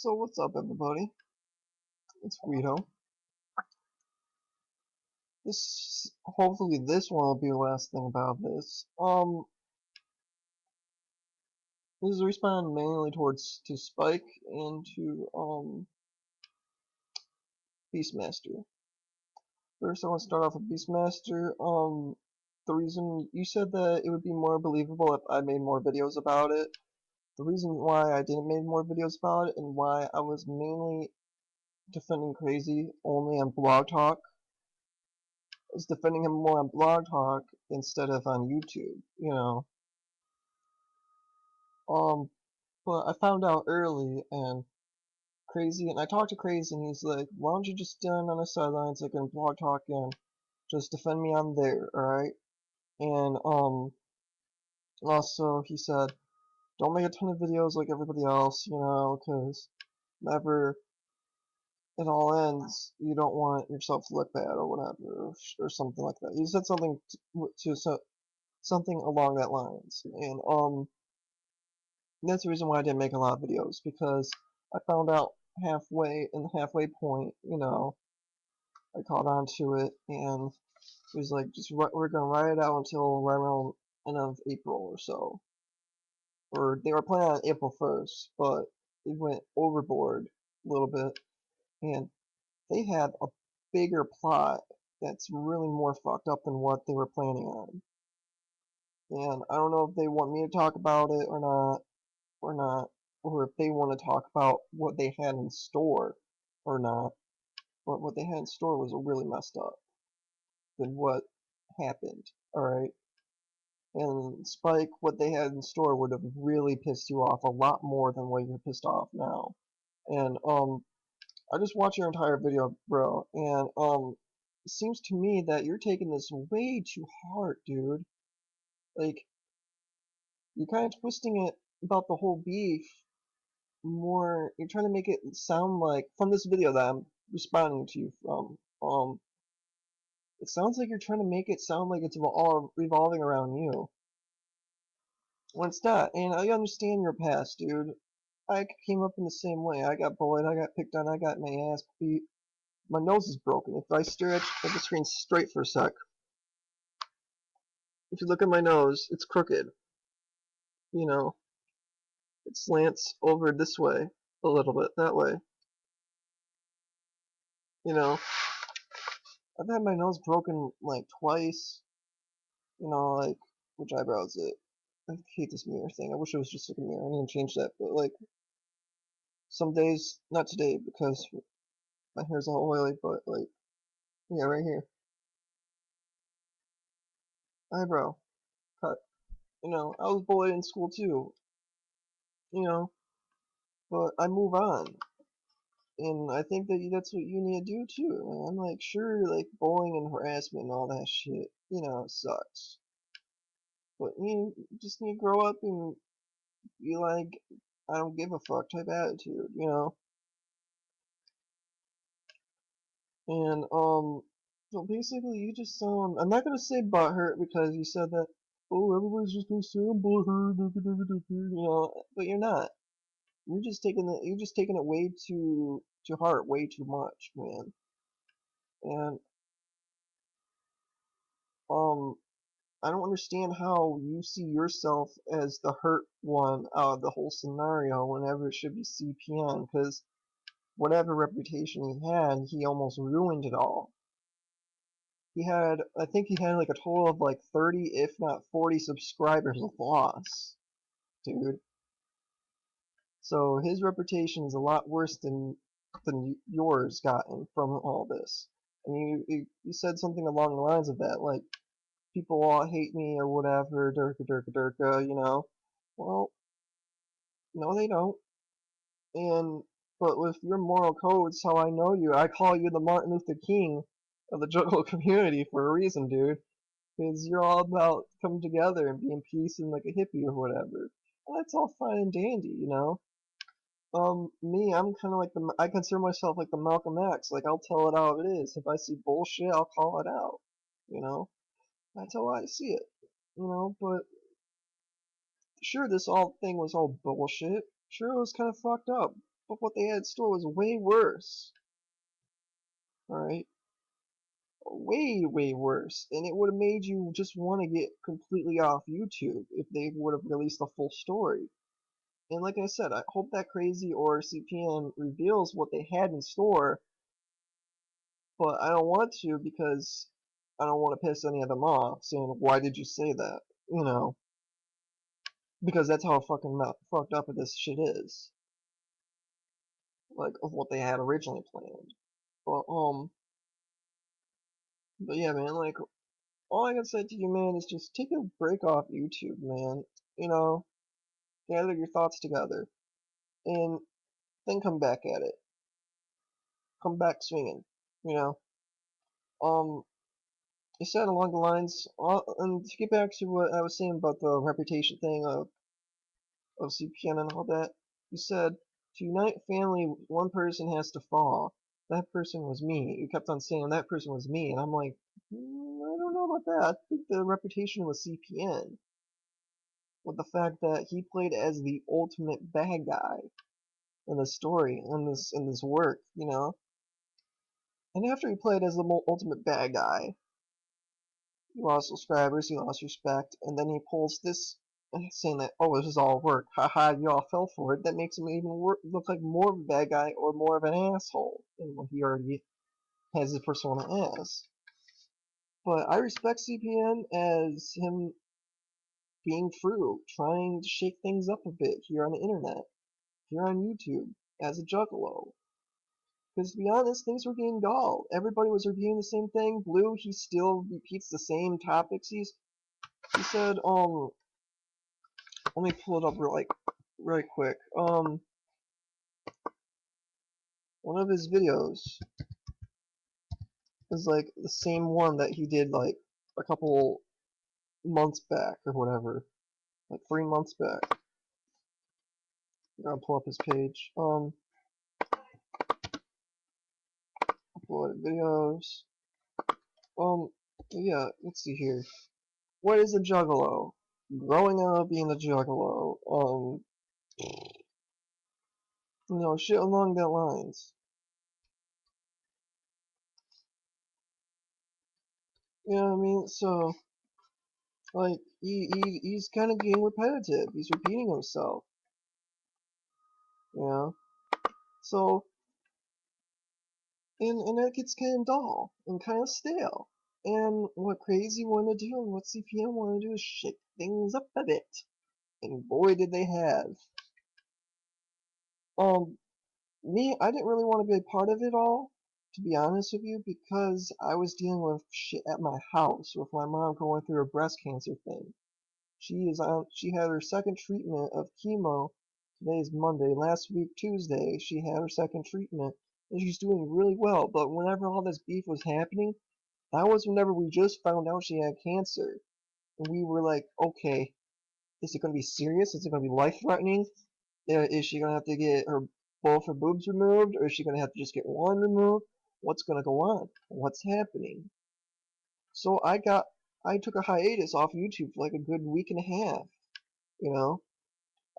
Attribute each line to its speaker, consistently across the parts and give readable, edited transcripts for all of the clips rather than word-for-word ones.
Speaker 1: So what's up, everybody? It's Guido. Hopefully this one will be the last thing about this. This is respond mainly to Spike and to Beastmaster. First, I want to start off with Beastmaster. The reason you said that it would be more believable if I made more videos about it. The reason why I didn't make more videos about it and why I was mainly defending Crazy only on Blog Talk is defending him more on Blog Talk instead of on YouTube. Um, but I found out early and I talked to Crazy and he's like, why don't you just stand on the sidelines like in Blog Talk and just defend me on there, alright? And also he said, don't make a ton of videos like everybody else, cause whenever it all ends, you don't want yourself to look bad or whatever, or something like that. He said something something along that lines, and that's the reason why I didn't make a lot of videos, because I found out halfway in the halfway point, I caught on to it, and it was like, we're gonna ride it out until right around end of April or so. Or they were planning on April 1st, but they went overboard a little bit, and they had a bigger plot that's really more fucked up than what they were planning on. And I don't know if they want me to talk about it or not, or if they want to talk about what they had in store or not. But what they had in store was really messed up than what happened. Alright? And Spike, what they had in store would have really pissed you off a lot more than what you're pissed off now. And I just watched your entire video, bro, and it seems to me that you're taking this way too hard, dude. Like, you're kind of twisting it about the whole beef more. You're trying to make it sound like, from this video that I'm responding to you from, it sounds like you're trying to make it sound like it's all revolving around you. When it's not. And I understand your past, dude. I came up in the same way. I got bullied, I got picked on, I got my ass beat. My nose is broken. If I stare at the screen straight for a sec, if you look at my nose, it's crooked. You know, it slants over this way a little bit, that way. You know, I've had my nose broken like twice. Like, which eyebrow is it? I hate this mirror thing. I wish it was just like a mirror. I need to change that. But like, some days, not today because my hair's all oily, but like, yeah, right here, eyebrow cut. I was bullied in school too. You know, but I move on. And I think that that's what you need to do too, man. Like, sure, like, bullying and harassment and all that shit, sucks. But you just need to grow up and be like, I don't give a fuck type attitude. And, so basically you just sound, I'm not gonna say butthurt because you said that, oh, everybody's just gonna say I'm butthurt, but you're not. You're just taking it way too to heart, way too much, man. And, um, I don't understand how you see yourself as the hurt one out of the whole scenario whenever it should be CPN, because whatever reputation he had, he almost ruined it all. I think he had like a total of like 30, if not 40 subscribers lost, dude. So his reputation is a lot worse than yours gotten from all this. And you said something along the lines of that, like, people all hate me or whatever, durka durka durka. Well, no they don't. And but with your moral codes, how I know you, I call you the Martin Luther King of the Juggalo community for a reason, dude. Because you're all about coming together and being peace and like a hippie or whatever. And that's all fine and dandy. Me, I'm kind of like I consider myself like the Malcolm X. Like, I'll tell it how it is. If I see bullshit, I'll call it out. You know, that's how I see it. But sure, this all thing was all bullshit. Sure, it was kind of fucked up. but what they had in store was way worse. Alright? Way worse. And it would have made you just want to get completely off YouTube if they would have released the full story. And like I said, I hope that Crazy or CPN reveals what they had in store, but I don't want to because I don't want to piss any of them off saying, why did you say that? You know, because that's how fucking fucked up this shit is. Like, of what they had originally planned. But, but yeah, man, like, all I can say to you, man, is just take a break off YouTube, man. You know, gather your thoughts together, and then come back at it. Come back swinging, you know. Um, you said along the lines, and to get back to what I was saying about the reputation thing of CPN and all that, you said, to unite family, one person has to fall. That person was me. You kept on saying that person was me, and I'm like, I don't know about that. I think the reputation was CPN, with the fact that he played as the ultimate bad guy in the story, in this work, you know. And after he played as the ultimate bad guy, he lost subscribers, he lost respect, and then he pulls this saying that, oh, this is all work, haha, you all fell for it. That makes him even look like more of a bad guy or more of an asshole than what he already has his persona as. But I respect CPN as him being true, trying to shake things up a bit here on the internet, here on YouTube, as a juggalo. Because to be honest, things were getting dull. Everybody was reviewing the same thing. Blue, he still repeats the same topics. He said, let me pull it up really quick. One of his videos is like the same one that he did like a couple months back or whatever, like 3 months back. I'm gonna pull up his page. Uploaded videos. Yeah, let's see here. What is a juggalo? Growing up being a juggalo. You know, shit along that lines. You know what I mean? So, like, he's kind of getting repetitive. He's repeating himself. You know? So, and that gets kind of dull and kind of stale. And what Crazy wanted to do and what CPM wanted to do is shake things up a bit. And boy, did they have. Um, Me, I didn't really want to be a part of it all, to be honest with you, because I was dealing with shit at my house with my mom going through a breast cancer thing. She had her second treatment of chemo. Today is Monday. Last week, Tuesday, she had her second treatment, and she's doing really well. But whenever all this beef was happening, that was whenever we just found out she had cancer. And we were like, okay, is it going to be serious? Is it going to be life-threatening? Is she going to have to get both her boobs removed, or is she going to have to just get one removed? What's going to go on? What's happening? So I took a hiatus off YouTube for like a good week and a half. You know,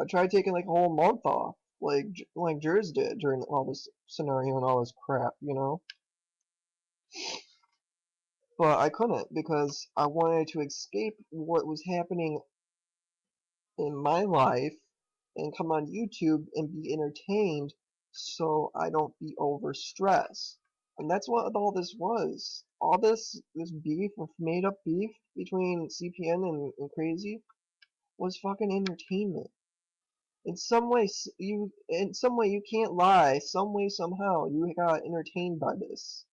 Speaker 1: I tried taking like a whole month off, like Jers did during all this scenario and all this crap. You know, but I couldn't because I wanted to escape what was happening in my life and come on YouTube and be entertained so I don't be overstressed. And that's what all this was. All this beef, made up beef between CPN and Crazy was fucking entertainment. In some way you can't lie. Some way somehow you got entertained by this.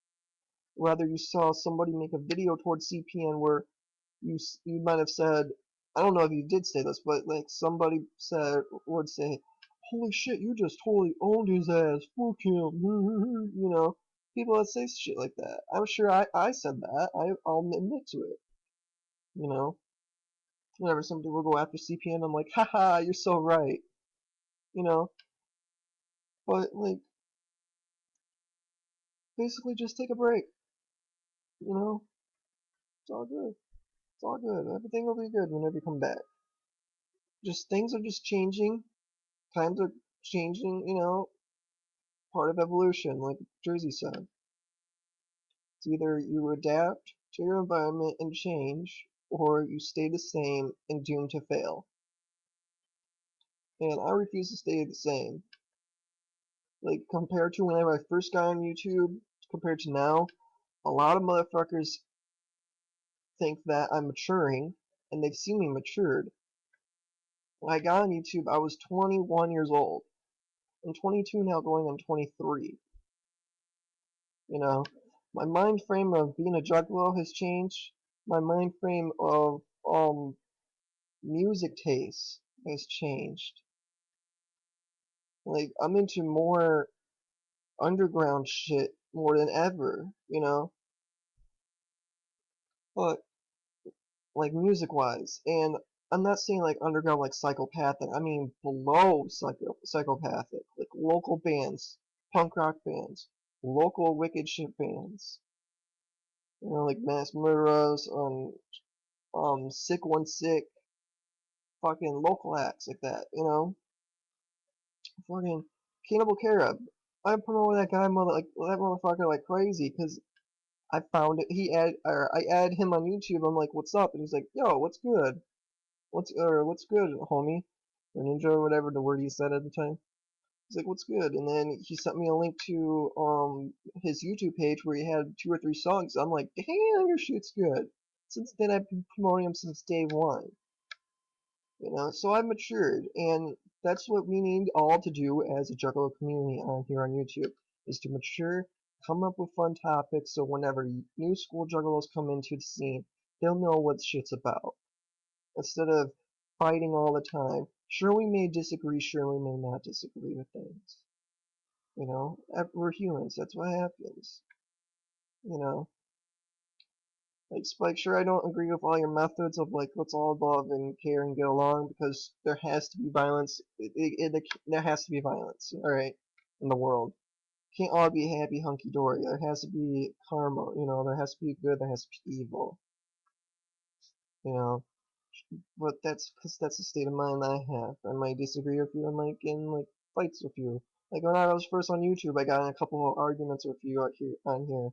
Speaker 1: Whether you saw somebody make a video towards CPN where you might have said, I don't know if you did say this, but like somebody would say, holy shit, you just totally owned his ass, fuck him, you know, people that say shit like that. I'm sure I said that. I'll admit to it, you know. Whenever somebody will go after CPN, I'm like, haha, you're so right, you know. But like, basically, just take a break, you know. It's all good. It's all good. Everything will be good whenever you come back. Just things are just changing. Times are changing, you know. part of evolution, like Jersey said. It's either you adapt to your environment and change, or you stay the same and doomed to fail. And I refuse to stay the same. Like, compared to whenever I first got on YouTube, compared to now, a lot of motherfuckers think that I'm maturing, and they've seen me matured. When I got on YouTube, I was 21 years old. I'm 22 now, going on 23. You know, my mind frame of being a juggalo has changed. My mind frame of music taste has changed. Like, I'm into more underground shit more than ever, you know? But, like, music-wise, and I'm not saying, like, underground, like, psychopathic, I mean below psychopathic, like, local bands, punk rock bands, local wicked shit bands, you know, like Mass Murderers, Sick One Sick, fucking local acts like that, you know? Fucking Cannibal Carib. I promote that guy, that motherfucker like crazy, cause I found it. I added him on YouTube. I'm like, what's up? And he's like, yo, what's good? What's good, homie? Or ninja, or whatever the word he said at the time. He's like, what's good? And then he sent me a link to his YouTube page where he had 2 or 3 songs. I'm like, damn, your shit's good. Since then, I've been promoting him since day one. You know, so I've matured, and that's what we need all to do as a Juggalo community on here on YouTube, is to mature, come up with fun topics, so whenever new school Juggalos come into the scene, they'll know what shit's about. Instead of fighting all the time. Sure, we may disagree, sure, we may not disagree with things. You know, we're humans, that's what happens. You know, like Spike, sure, I don't agree with all your methods of like let's all love and care and get along, because there has to be violence. There has to be violence, all right, in the world. Can't all be happy hunky dory. There has to be karma. You know, there has to be good. There has to be evil. You know, but that's because that's the state of mind I have. I might disagree with you. I might get in like fights with you. Like when I was first on YouTube, I got in a couple of arguments with you out here on here,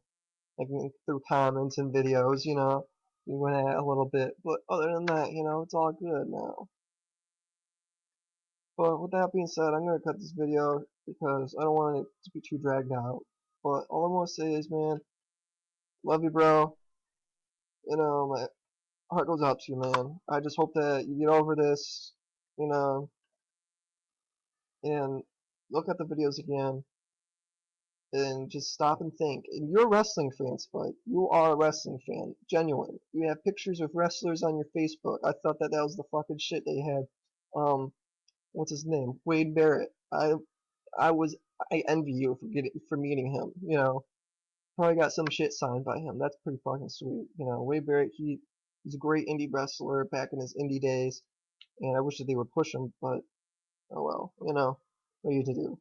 Speaker 1: like through comments and videos, you know. We went at it a little bit, but other than that, you know, it's all good now. But with that being said, I'm gonna cut this video because I don't want it to be too dragged out. But all I'm gonna say is, man, love you, bro. You know, my heart goes out to you, man. I just hope that you get over this, you know, and look at the videos again and just stop and think. And you're a wrestling fan, Spike. You are a wrestling fan. Genuine. You have pictures of wrestlers on your Facebook. I thought that was the fucking shit they had. What's his name? Wade Barrett. I envy you for meeting him, you know. Probably got some shit signed by him. That's pretty fucking sweet. You know, Wade Barrett, he's a great indie wrestler back in his indie days, and I wish that they would push him, but oh well, you know, what are you to do?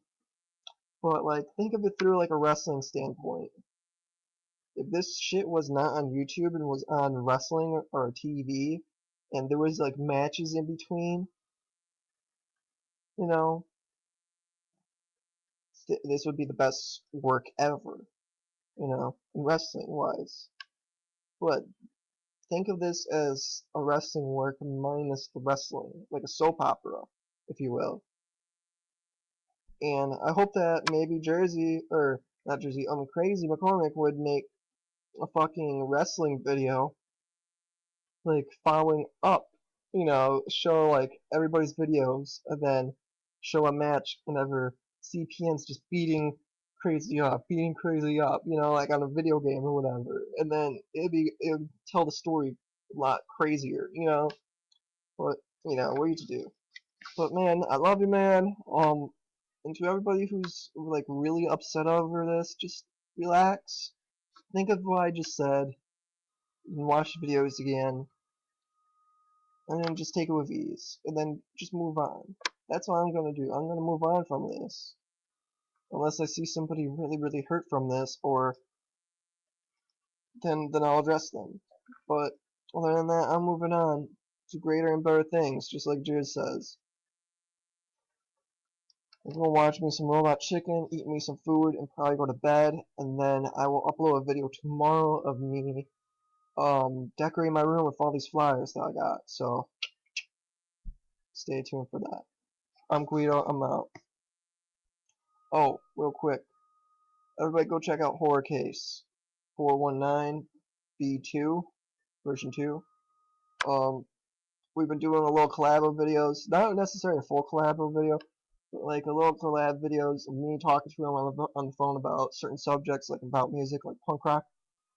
Speaker 1: But like, think of it through like a wrestling standpoint. If this shit was not on YouTube and was on wrestling or TV, and there was like matches in between, you know, this would be the best work ever, you know, in wrestling wise. But think of this as a wrestling work minus the wrestling, like a soap opera, if you will. And I hope that maybe Jersey, or not Jersey, Crazy McCormick would make a fucking wrestling video, like following up, you know, show like everybody's videos, and then show a match whenever CPN's just beating crazy up, you know, like on a video game or whatever, and then it'd tell the story a lot crazier, you know. But you know, what are you to do? But man, I love you, man. And to everybody who's like really upset over this, just relax. Think of what I just said, and watch the videos again, and then just take it with ease, and then just move on. That's what I'm gonna do. I'm gonna move on from this, unless I see somebody really, really hurt from this, or then I'll address them. But other than that, I'm moving on to greater and better things, just like Jude says. I'm gonna watch me some Robot Chicken, eat me some food, and probably go to bed. And then I will upload a video tomorrow of me decorating my room with all these flyers that I got. So stay tuned for that. I'm Guido. I'm out. Oh, real quick, everybody go check out Horror Case 419B2 version 2. We've been doing a little collabo videos, not necessarily a full collabo video, but like a little collab videos of me talking to him on the phone about certain subjects, like about music, like punk rock.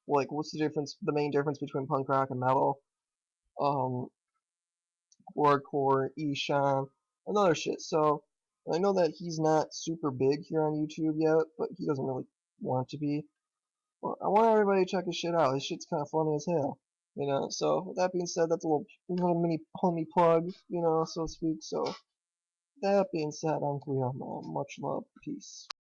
Speaker 1: Like, what's the main difference between punk rock and metal? Um, hardcore, Eshan, and other shit. So, I know that he's not super big here on YouTube yet, but he doesn't really want to be. Well, I want everybody to check his shit out. His shit's kind of funny as hell. So with that being said, that's a little mini homie plug, so to speak. So that being said, I'm Cleo, man. Much love, peace.